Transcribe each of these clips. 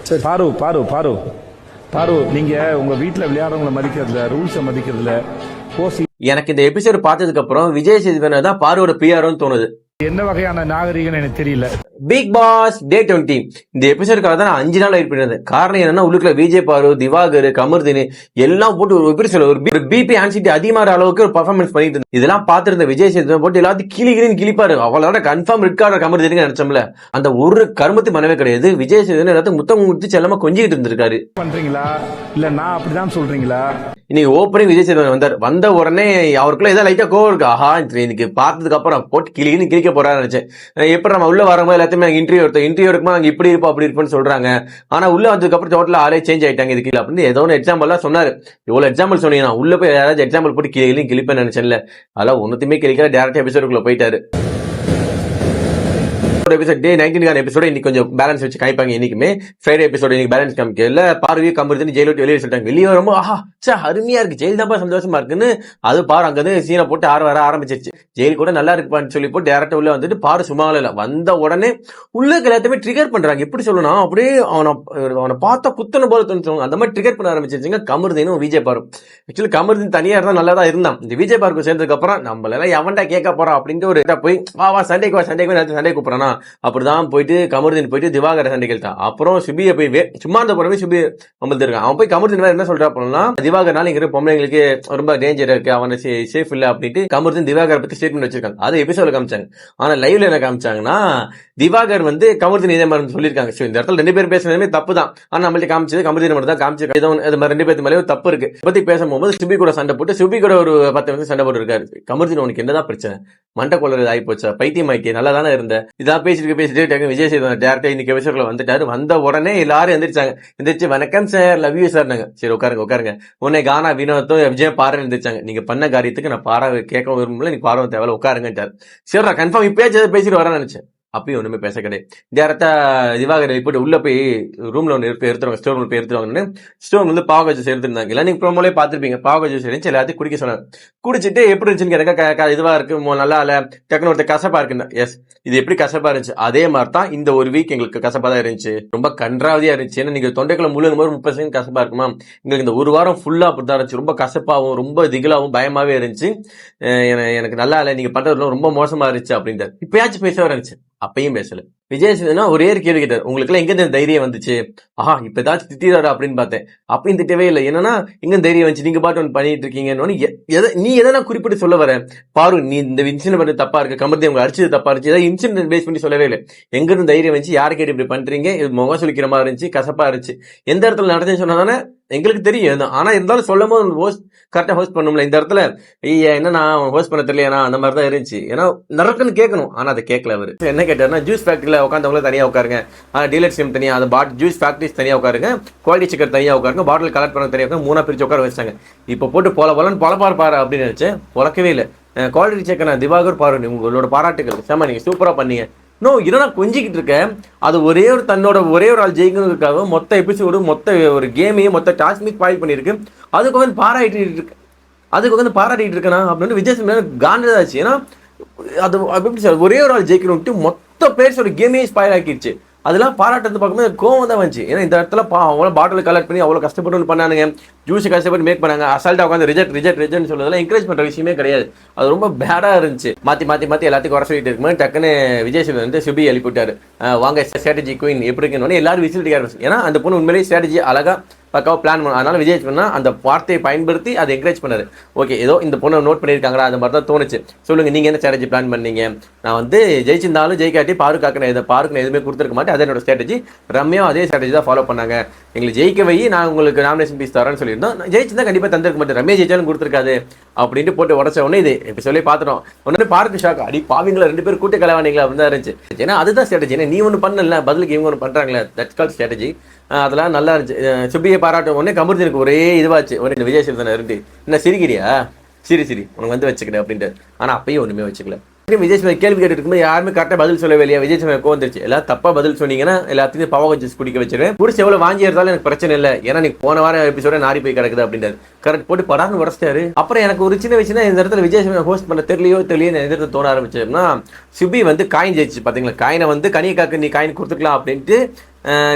சரி பாரு பாரு பாரு பாரு, நீங்க உங்க வீட்டுல விளையாடுறவங்களை மதிக்கிறதுல, ரூல்ஸை மதிக்கிறதுல எனக்கு இந்த எபிசோட் பார்த்ததுக்கு அப்புறம் விஜய் சேதுபதி தான் பாருவோட பிஆர்னு தோணுது. என்ன வகையான நாகரிகம் எனக்கு தெரியல. பிக் பாஸ் டே 20 இந்த எபிசோடுக்காக தான் நான் 5 நாள் வெயிட் பண்ணிருந்தேன். காரணம் என்னன்னா, உள்ளுக்குள்ள விஜய் பாரு, திவாகர், கமர்தீன் எல்லாம் போட்டு ஒரு எபிசோட் ஒரு பிபி ஆன்சிட்டி அதிகமான அளவுக்கு ஒரு பர்ஃபார்மன்ஸ் பண்ணிட்டு இருந்தேன். இதெல்லாம் பார்த்திருந்த விஜய் சேதுபதி போட்டு எல்லாத்தையும் கிளிப்பாரு. அவளோட கன்ஃபார்ம் ரெட் கார்டு கமர்தீனுக்கு நினைச்சோம்ல, அந்த ஒரு கருமத்து மனவே கிடையாது. விஜய் சேதுபதி எல்லாத்தையும் முத்தம் முடிச்சு செல்லமா கொஞ்சிட்டு இருந்திருக்காரு. பண்றீங்களா இல்ல நான் அப்படிதான் சொல்றீங்களா? இன்னைக்கு ஓப்பனிங் விஜய் சேதுபதி வந்த உடனே அவருக்குள்ள ஏதாவது லைட்டா கோவம் இருக்கு. ஆஹா, இன்னைக்கு பார்த்ததுக்கு அப்புறம் போட்டு கிளிக்க போறான்னு நினைச்சேன். எப்படி நம்ம உள்ள வரும்போது எல்லாத்தையுமே இன்டர்வியூ இருக்குமா அங்க இப்படி இருப்போம் அப்படி இருப்போம்னு சொல்றாங்க. ஆனா உள்ள வந்ததுக்கு அப்புறம் டோட்டலா ஆளே சேஞ்ச் ஆயிட்டாங்க இதுக்கு அப்படின்னு ஏதோ ஒரு எக்ஸாம்பிள் எல்லாம் சொன்னாரு. இவ்வளவு எக்ஸாம்பிள் சொன்னீங்கன்னா உள்ள போய் யாராவது எக்ஸாம்பிள் போட்டு கிளிப்பேன்னு நினைச்சேன்ல, அதெல்லாம் ஒன்னுத்தையுமே கிளிக்கல. டேரக்டா எபிசோடுக்குள்ள போயிட்டாரு. எபிசோட் டே 19 எபிசோட இன்னைக்கு கொஞ்சம் பேலன்ஸ் வச்சு காமிப்பாங்க. இன்னைக்குமே ஃப்ரைடே எபிசோட இன்னைக்கு பேலன்ஸ் காமிக்கல. பார்வையை கம்பெனி ஜெயில விட்டு வெளியே சொல்லிட்டாங்க. வெளியே ரொம்ப அருமையா இருக்கு, ஜெயில் தான் சந்தோஷமா இருக்குன்னு அது பாரு அங்க சீனை போட்டு வர ஆரம்பிச்சிருச்சு. ஜெயில் கூட நல்லா இருக்குப்பான்னு சொல்லி போட்டு டேரக்டா உள்ள வந்துட்டு பாரு சும்மா இல்ல வந்த உடனே உள்ள எல்லாத்தையுமே ட்ரிகர் பண்றாங்க. எப்படி சொல்லணும், அப்படியே அவனை பார்த்தா குத்தன போல தோணுச்சு. அந்த மாதிரி ட்ரிகர் பண்ண ஆரம்பிச்சிருச்சுங்க கமர்தீனும் விஜய் பாரு. ஆக்சுவலி கமர்தீன் தனியா இருந்தா நல்லா தான் இருந்தான். இந்த விஜய் பாருக்கு சேர்ந்ததுக்கு அப்புறம் நம்மள எல்லாம் எவன்டா கேட்க போறான் அப்படின்ட்டு ஒரு போய் வா சண்டைக்கு சண்டை கூப்பிடறானா. அப்படிதான் போயிட்டு கமர்தீன் போயிட்டு திவாகர சண்டை கேட்டான். அப்புறம் சுபியை போய் சும்மா இருந்த போறவே சுபி அமர்ந்திருக்கான். அவன் போய் கமர்தீன் என்ன சொல்றா அப்படின்னா, திவாகர்னால இங்க பொம்பளைங்களுக்கு ரொம்ப டேஞ்சர் இருக்கு, அவனை சேஃப் இல்ல அப்படின்ட்டு கமர்தீன் திவாகர் பத்தி ஸ்டேட்மெண்ட் வச்சிருக்காங்க. அது எபிசோட்ல காமிச்சாங்க. ஆனா லைவ்ல என்ன காமிச்சாங்கன்னா, திவாகர் கமர்தீன் இதே மாதிரி சொல்லியிருக்காங்க. இந்த இடத்துல 2 பேரும் பேசுறதுமே தப்பு தான். ஆனா நம்மள்ட்ட காமிச்சது கமர்தீன் மட்டும் தான் காமிச்சிருக்காங்க. 2 பேருக்கு மேலே தப்பு இருக்கு. பத்தி பேசும்போது சுபி கூட சண்டை போட்டு சுபி கூட ஒரு 10 நிமிஷம் சண்டை போட்டு இருக்காரு. கமர்தீன் உனக்கு என்னதான் பிரச்சனை, மண்டை கொள்ளது ஆகி போச்சா, பைத்தியம் ஆயிட்டே, நல்லா தானே இருந்த, இதான் பேசிட்டு விஜய் சேதுபதி டேரக்டா இன்னைக்கு எபிசோட்ல வந்துட்டாரு. வந்த உடனே எல்லாரும் எந்திரிச்சு வணக்கம் சார், லவ் யூ சார். சரி உட்காருங்க. உடனே கானா வினோத்தும் விஜய் பாரு எந்திரிச்சாங்க. நீங்க பண்ண காரியத்துக்கு நான் பாரா கேட்க விரும்பல, நீங்க பாரம் தேவை உட்காருங்கட்டாரு. சரி கன்ஃபார்ம் இப்பயே பேசிட்டு வரேன்னு நினைச்சேன். அப்பயும் ஒண்ணுமே பேச கிடையாது. டேரக்டா திவாகர் போட்டு உள்ள போய் ரூம்ல ஒன்று எடுத்துருவாங்க, ஸ்டோர் ரூம் போய் எடுத்துருவாங்கன்னு ஸ்டோர் பாவ ஜூஸ் எடுத்துருந்தாங்க. எல்லாம் நீங்க ப்ரோமோலே பாத்துருப்பீங்க. பாவ ஜூஸ் இருந்துச்சு, எல்லாத்தையும் குடிக்க சொன்னாங்க. குடிச்சிட்டு எப்படி இருந்துச்சுன்னு கேட்க இதுவா இருக்கு, நல்லா இல்ல, டக்குனு ஒருத்தர் கசப்பா இருக்குன்னு. எஸ், இது எப்படி கசப்பா இருந்துச்சு அதே மாதிரி தான் இந்த ஒரு வீக் எங்களுக்கு கசப்பா தான் இருந்துச்சு. ரொம்ப கன்றாவதியா இருந்துச்சு. ஏன்னா நீங்க தொண்டைக்குள்ள முழுங்கும் போது 30% கசப்பா இருக்குமா, எங்களுக்கு இந்த ஒரு வாரம் ஃபுல்லா அப்படிதான் இருந்துச்சு. ரொம்ப கசப்பாவும் ரொம்ப திகிலாவும் பயமாவே இருந்துச்சு. எனக்கு நல்லா இல்ல, நீங்க பண்றது ரொம்ப மோசமா இருந்துச்சு அப்படின்ட்டு இப்பயாச்சும் பேச இருந்துச்சு. அப்பயும் பேசல. விஜய் சேதுனா ஒரே ஒரு கேள்வி கேட்டார், உங்களுக்கு எல்லாம் எங்க தைரியம் வந்துச்சு? இப்ப ஏதாச்சும் திட்டாரா அப்படின்னு பார்த்தேன். அப்பயும் திட்டவே இல்லை. என்னன்னா எங்க தைரியம் வந்துச்சு, நீங்க பாட்டு ஒன்று பண்ணிட்டு இருக்கீங்கன்னு. நீ எதனா குறிப்பிட்டு சொல்ல வர பாரு, நீ இந்த இன்சிடென்ட் பண்ணி தப்பா இருக்கு, கமர்தீன் உங்க அடிச்சது தப்பா இருந்துச்சு, ஏதாவது இன்சிடென்ட் பேஸ் பண்ணி சொல்லவே இல்லை. எங்க இருந்து தைரியம் வந்துச்சு, யாரு கேட்டு இப்படி பண்றீங்க, இது முகம் சொல்லிக்கிற மாதிரி இருந்துச்சு, கசப்பா இருந்துச்சு, எந்த இடத்துல நடந்துன்னு சொன்னாதானே எங்களுக்கு தெரியும். ஆனா இருந்தாலும் சொல்லும் போது கரெக்டா ஹோஸ்ட் பண்ணும்ல. இந்த இடத்துல என்ன நான் ஹோஸ்ட் பண்ண தெரியலையா, அந்த மாதிரி தான் இருந்துச்சு. ஏன்னா நடக்குன்னு கேட்கணும், ஆனா அதை கேட்கல. அவரு என்ன கேட்டாருன்னா, ஜூஸ் ஃபேக்டரியில உட்காந்தவங்கள தனியா உட்காருங்க, டீலர் சிம் தனியா, அந்த ஜூஸ் ஃபேக்டரிஸ் தனியா உட்காருங்க, குவாலிட்டி செக்கர் தனியா உட்காருங்க, பாட்டில் கலெக்ட் பண்ண தனியா உட்காரு, 3 பிரிச்சு உட்கார வச்சாங்க. இப்ப போட்டு பொலப்பாரு பாரு அப்படின்னு நினைச்சேன், பொழக்கவே இல்லை. குவாலிட்டி செக்கர் நான் திவாகர் பாரு, உங்களோட பாராட்டுகள் செம்ம, நீங்க சூப்பரா பண்ணீங்க. இதனா கொஞ்சிக்கிட்டு இருக்கேன். அது ஒரே ஒரு ஆள் ஜெயிக்கிறதுக்காக மொத்த எபிசோடு, மொத்த ஒரு கேமையும், மொத்த டாஸ்க் ஸ்பாயில் பண்ணிருக்கு. அதுக்கு பாராட்டிட்டு இருக்கேனா அப்படின்னு விஜய் சேதுபதி காண்டதாச்சு. ஏன்னா அது எப்படி சார், ஒரே ஒரு ஆள் ஜெயிக்கணும் மொத்த பேர்ஸோட கேமையே ஸ்பாயில் ஆக்கிடுச்சு. அதெல்லாம் பாராட்டுறது பார்க்கும்போது கோவம் தான் வந்துச்சு. ஏன்னா இந்த இடத்துல அவ்வளோ பாட்டில் கலெக்ட் பண்ணி அவ்வளோ கஷ்டப்பட்டு பண்ணானுங்க, ஜூஸ் கஷ்டப்பட்டு மேக் பண்ணாங்க. அசால்ட்டா உட்காந்து ரிஜெக்ட் சொல்றதெல்லாம் என்கரேஜ் பண்ற விஷயமே கிடையாது. அது ரொம்ப பேடா இருந்துச்சு. மாத்தி எல்லாத்தையும் குறை சொல்லிட்டு இருக்கும்போது டக்குன்னு விஜய் சேதுபதி சுபி எழுப்பிட்டாரு, வாங்க ஸ்ட்ராட்டஜி குயின் எப்படி இருக்குன்னு எல்லாரும் விசிட் ஆரம்பிச்சு. ஏன்னா அந்த பொண்ணு உண்மையிலேயே ஸ்ட்ராட்டஜி அழகா பக்காவா பிளான் பண்ண. அதனால விஜய் பண்ணா அந்த வார்த்தையை பயன்படுத்தி அதை என்கரேஜ் பண்ணாரு. ஓகே, ஏதோ இந்த பொண்ணை நோட் பண்ணியிருக்காங்களா, அந்த மாதிரி தான் தோணுச்சு. சொல்லுங்க, நீங்க என்ன ஸ்ட்ராட்டஜி பிளான் பண்ணீங்க? நான் ஜெயிச்சிருந்தாலும் ஜெயிக்காட்டி பாருக்கு நான் எதுவுமே கொடுத்துருக்க மாட்டேன், அது என்னோட ஸ்ட்ராட்டஜி. ரம்யா அதே ஸ்ட்ராட்டஜி தான் ஃபாலோ பண்ணாங்க. எங்களுக்கு ஜெயிக்க வை, நான் உங்களுக்கு நாமினேஷன் பீஸ் தரேன்னு சொல்லியிருந்தோம். ஜெயிச்சிருந்தா கண்டிப்பா தந்திருக்க மாட்டேன், ரம்யா ஜெயிச்சாலும் கொடுத்துருக்காது அப்படின்ட்டு போட்டு உடச்ச உடனே இது இப்ப சொல்லி பார்த்துட்டோம். உடனே பாருக்கு ஷாக், அடி பாவீங்களா 2 பேரும் கூட்டு கலவானீங்களா அப்படின்னு தான் இருந்துச்சு. ஏன்னா அதுதான் ஸ்ட்ராட்டஜி. ஏன்னா நீ ஒன்று பண்ணல, பதிலுக்கு இவங்க ஒன்று பண்றாங்களே, தட்ஸ் கால்ட் ஸ்ட்ராட்டஜி. அதெல்லாம் நல்லா இருந்துச்சு. சுபியை பாராட்டும் உடனே கமர்தீனுக்கு ஒரே இதுவாச்சு. ஒரு விஜய் சேதுபதி இருந்து என்ன சிரிக்கிறியா, சரி உனக்கு வச்சுக்கிட்டேன் அப்படின்ட்டு. ஆனா அப்பயும் ஒண்ணுமே வச்சுக்கல. விஜய் சேதுபதி கேள்வி கேட்டு இருக்கும்போது யாருமே கரெக்டா பதில் சொல்லவே இல்லையா. விஜய் சேதுபதி கோவந்துருச்சு, எல்லாம் தப்பா பதில் சொன்னீங்கன்னா எல்லாத்தையும் பாவ ஜூஸ் குடிக்க வச்சிருவேன், குடிச்சு எவ்வளவு வாங்கி இருந்தாலும் எனக்கு பிரச்சனை இல்லை, ஏன்னா நீ போன வாரம் எபிசோட நாரி போய் கிடக்குது அப்படின்றாரு. கரெக்ட் போட்டு படான்னு உடச்சிட்டாரு. அப்புறம் எனக்கு ஒரு சின்ன விஷயம், இந்த இடத்துல விஜய் சேதுபதி ஹோஸ்ட் பண்ண தெரியலையோ எதிர்த்து தோண ஆரம்பிச்சோம்னா, சுபி காயின் ஜெயிச்சு பாத்தீங்களா, காயினை கனியக்காக்கு நீ காயின் கொடுத்துக்கலாம் அப்படின்ட்டு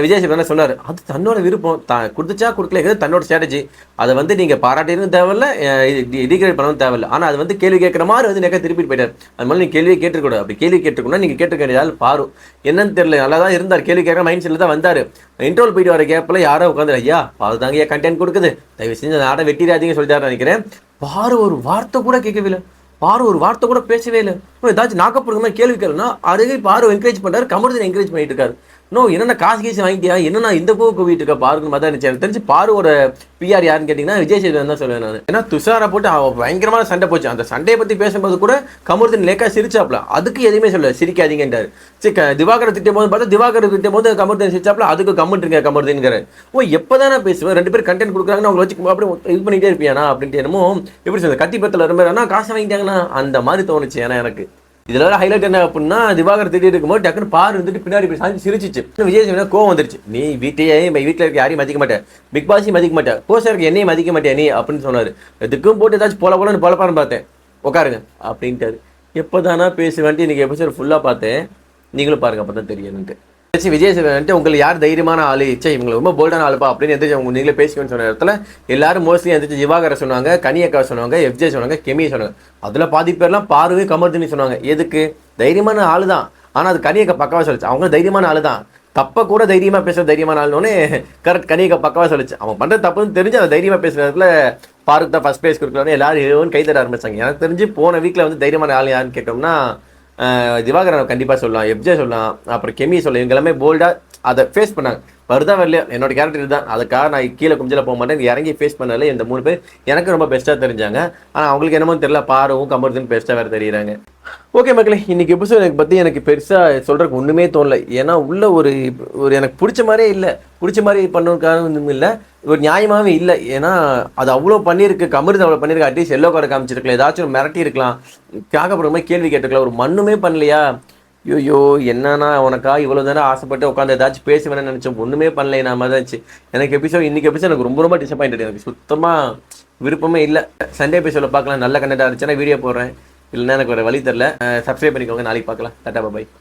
விஜய் சேதுபதி சொன்னார், அது தன்னோட விருப்பம், கொடுத்துச்சா கொடுக்கல, தன்னோட ஸ்ட்ராட்டஜி. அதை வந்து நீங்கள் பாராட்டியும் தேவையில்ல, டிகிரேட் பண்ணவும் தேவையில்ல. ஆனால் அது வந்து கேள்வி கேட்குற மாதிரி வந்து நிறைய திருப்பி போயிட்டார். அது மாதிரி நீங்கள் கேள்வியை கேட்டுக்கூடாது. அப்படி கேள்வி கேட்டுக்கணும்னா நீங்கள் கேட்டுக்க வேண்டியதால் பாரு என்னன்னு தெரியல, நல்லா தான் இருந்தார், கேள்வி கேட்குற மைண்ட் செட்டில் தான் வந்தார். இன்டர்வல் போயிட்டு வர கேப்பில் யாரோ உட்காந்து, ஐயா பாரு தாங்க ஐயா கண்டென்ட் கொடுக்குது, தயவு செஞ்சு அந்த நாடை வெட்டிடாதீங்க சொல்லிட்டாரு நினைக்கிறேன். பாரு ஒரு வார்த்தை கூட கேட்கவே இல்லை, பாரு ஒரு வார்த்தை கூட பேசவே இல்லை. ஏதாச்சும் நாக்கப்படுற மாதிரி கேள்வி கேளுனா அருகே பாரு என்கரேஜ் பண்ணுறாரு, கமருதீன் என்கரேஜ் பண்ணிட்டு இருக்காரு. என்னென்ன காசு கீசு வாங்கிட்டியா, என்னன்னா இந்த பூ கூவிட்டு இருக்க பாருன்னு மாதிரி இருந்துச்சு. எனக்கு தெரிஞ்சு பாருவோட பிஆர் யாருன்னு கேட்டிங்கன்னா விஜய் சேதுபதி தான் சொல்லுவேன் நான். ஏன்னா துஷாரை போட்டு பயங்கரமான சண்டை போச்சு. அந்த சண்டையை பற்றி பேசும்போது கூட கமருதீன் லேக்கா சிரிச்சாப்ல, அதுக்கு எதுவுமே சொல்ல, சிரிக்காதீங்கன்றாரு. சரி திவாகரை திட்டும் போது பார்த்தா திவாகரை திட்டும் போது கமருதீன் சிரிச்சாப்ல, அதுக்கு கமெண்ட் இருக்க கமருதீன்கிற. எப்போதானே பேசுவேன், 2 பேர் கண்டென்ட் கொடுக்குறாங்கன்னு அவங்களை வச்சு அப்படி இது பண்ணிட்டே இருப்பியானா அப்படின்ட்டு என்னமோ எப்படி சொல்றது, கத்தி பத்தில் ரொம்ப காசு வாங்கிட்டாங்கன்னா அந்த மாதிரி தோணுச்சு. ஏன்னா எனக்கு இதெல்லாம் ஹைலைட் என்ன அப்படின்னா, திவாகர் திடீர் இருக்கும்போது டக்குன்னு பாரு இருந்துட்டு பின்னாடி போய் சாஞ்சி சிரிச்சிச்சு. விஜய் சேதுபதி கோவம் வந்துருச்சு, நீ வீட்டையே வீட்டில் இருக்க யாரையும் மதிக்க மாட்டேன், பிக் பாஸையும் மதிக்க மாட்டேன், போஸ்டருக்கு என்னையும் மதிக்க மாட்டேன் நீ அப்படின்னு சொன்னார். எதுக்கும் போட்டு ஏதாச்சும் போலன்னு பொழப்பான்னு பார்த்தேன், உட்காருங்க அப்படின்ட்டாரு. எப்போதானா பேசுவேன்ட்டு இன்னைக்கு எபிசோட் ஃபுல்லாக பார்த்தேன், நீங்களும் பாருங்க அப்போ தான் தெரியும்ட்டு. விஜய் சேதுபதி உங்களுக்கு யார் தைரியமான ஆளு, இவங்களை ரொம்ப போல்டான ஆளுப்பா அப்படின்னு எந்திரிச்சு நீங்களே பேசுவேன்னு சொன்ன இடத்துல எல்லாரும் மோஸ்ட்லி எந்திரிச்சு திவாகரை சொன்னாங்க, கனியக்கா சொன்னாங்க, எஃப்ஜே சொன்னாங்க, கெமியை சொன்னாங்க. அதில் பாதி பேர்லாம் பாருவே கமருதீன் சொன்னாங்க. எதுக்கு, தைரியமான ஆளு தான். ஆனால் அது கனியக்கா பக்கவா சொல்லிச்சு, அவங்க தைரியமான ஆளு தான், தப்ப கூட தைரியமா பேசுற தைரியமான ஆளுனே கரெக்ட் கனியக்கா பக்கவா சொல்லிச்சு. அவன் பண்ற தப்புன்னு தெரிஞ்சு அந்த தைரியமா பேசுறதுல பாருக்கு தான் ஃபர்ஸ்ட் பிளேஸ் கொடுக்கலான்னு எல்லாரும் கை தர ஆரம்பிச்சாங்க. எனக்கு தெரிஞ்சு போன வீக்ல வந்து தைரியமான ஆள் யாருன்னு கேட்டோம்னா திவாகரன் கண்டிப்பாக சொல்லலாம், எஃப்ஜே சொல்லலாம், அப்புறம் கெமி சொல்லலாம். இவங்க எல்லாமே போல்டாக அதை ஃபேஸ் பண்ணாங்க. வருதா வரலையா என்னோட கேரக்டர் தான், அதுக்காக நான் கீழே குஞ்சல போக மாட்டேன், இறங்கி ஃபேஸ் பண்ணல. இந்த 3 பேர் எனக்கு ரொம்ப பெஸ்ட்டாக தெரிஞ்சாங்க. ஆனால் அவங்களுக்கு என்னமோ தெரியல, பாருவும் கமருதீன் பெஸ்ட்டாக வேறு தெரியுறாங்க. ஓகே மக்களே, இன்னைக்கு எபிசோட் எனக்கு பற்றி எனக்கு பெருசாக சொல்கிறதுக்கு ஒன்றுமே தோணலை. ஏன்னா உள்ள ஒரு எனக்கு பிடிச்ச மாதிரியே இல்லை, பிடிச்ச மாதிரி பண்ணுறதுக்காக ஒன்றும் இல்லை, ஒரு நியாயமாகவே இல்லை. ஏன்னா அது அவ்வளோ பண்ணியிருக்கு, கமருதீன் அவ்வளோ பண்ணியிருக்கு. அட்லீஸ்ட் எல்லோ கார்டு காமிச்சிருக்கலாம், ஏதாச்சும் மிரட்டி இருக்கலாம், கேட்கப்படுற மாதிரி கேள்வி கேட்டுருக்கலாம், ஒரு மண்ணுமே பண்ணலையா. ஐயோ என்னன்னா உனக்கா இவ்வளோ தானே ஆசைப்பட்டு உட்காந்து ஏதாச்சும் பேசுவேன்னு நினச்சோம், ஒன்றுமே பண்ணல நான் மாதிரி இருந்துச்சு. எனக்கு இன்னைக்கு எபிசோட் எனக்கு ரொம்ப டிசப்பாயின்ட், எனக்கு சுத்தமாக விருப்பமே இல்லை. சண்டே எபிசோட பார்க்கலாம், நல்ல கண்டென்ட்டாக இருந்துச்சுன்னா வீடியோ போடுறேன், இல்லைன்னா எனக்கு ஒரு வழி தெரில. சப்ஸ்கிரைப் பண்ணிக்கோங்க, நாளைக்கு பார்க்கலாம். டாடா பாய்.